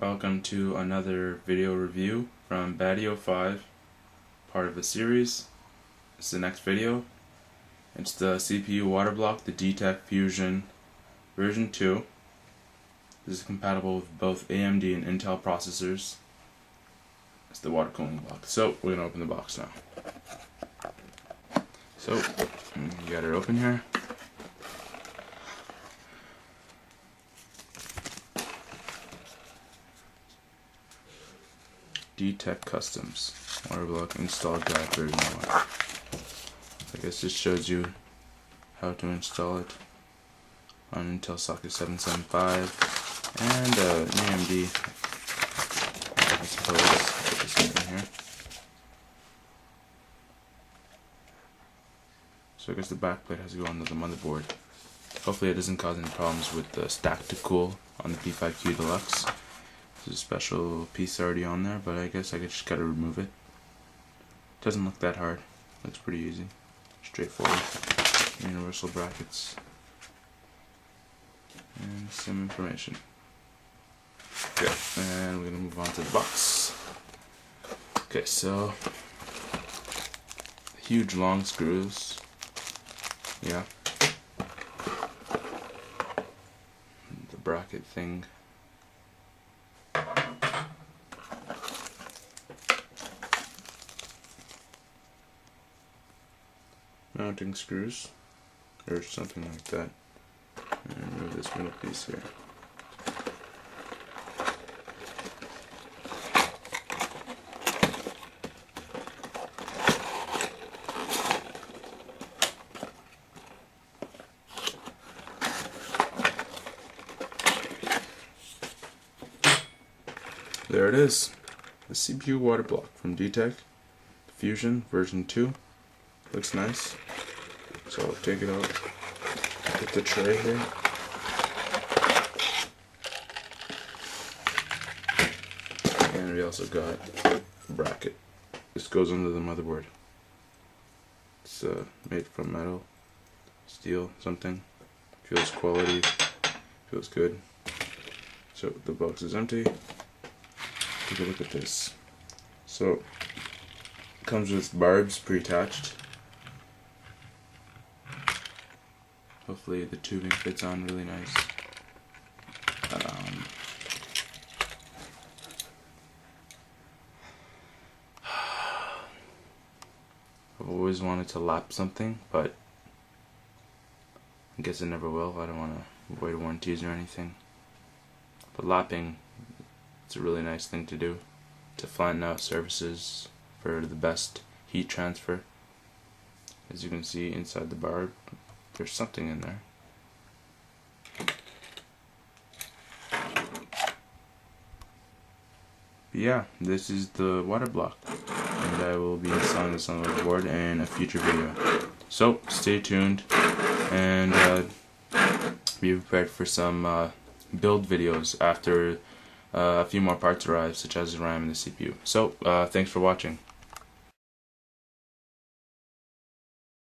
Welcome to another video review from Badie05, part of a series. This is the next video. It's the CPU Waterblock, the D-Tek Fuzion version 2. This is compatible with both AMD and Intel processors. It's the water cooling block. So we're going to open the box now. So you got it open here. D-Tek Customs Waterblock install guide version 1. I guess this shows you how to install it on Intel socket 775 and an AMD, I suppose. Put this in here. So I guess the back plate has to go onto the motherboard. Hopefully it doesn't cause any problems with the stack to cool on the P5Q Deluxe. There's a special piece already on there, but I guess I just gotta remove it. Doesn't look that hard. Looks pretty easy. Straightforward. Universal brackets. And some information. Okay, and we're gonna move on to the box. Okay, so huge long screws. Yeah. The bracket thing. Mounting screws, or something like that. And remove this middle piece here. There it is, the CPU water block from D-Tek Fuzion version 2. Looks nice. So I'll take it out, get the tray here. And we also got a bracket. This goes under the motherboard. It's made from metal, steel, something. Feels quality, feels good. So the box is empty. Take a look at this. So it comes with barbs pre-attached. Hopefully the tubing fits on really nice. I've always wanted to lap something, but I guess I never will. I don't want to avoid warranties or anything. But lapping, it's a really nice thing to do, to flatten out surfaces for the best heat transfer. As you can see inside the barb, there's something in there. But yeah, this is the water block, and I will be installing this on the board in a future video. So stay tuned and be prepared for some build videos after a few more parts arrive, such as the RAM and the CPU. So thanks for watching.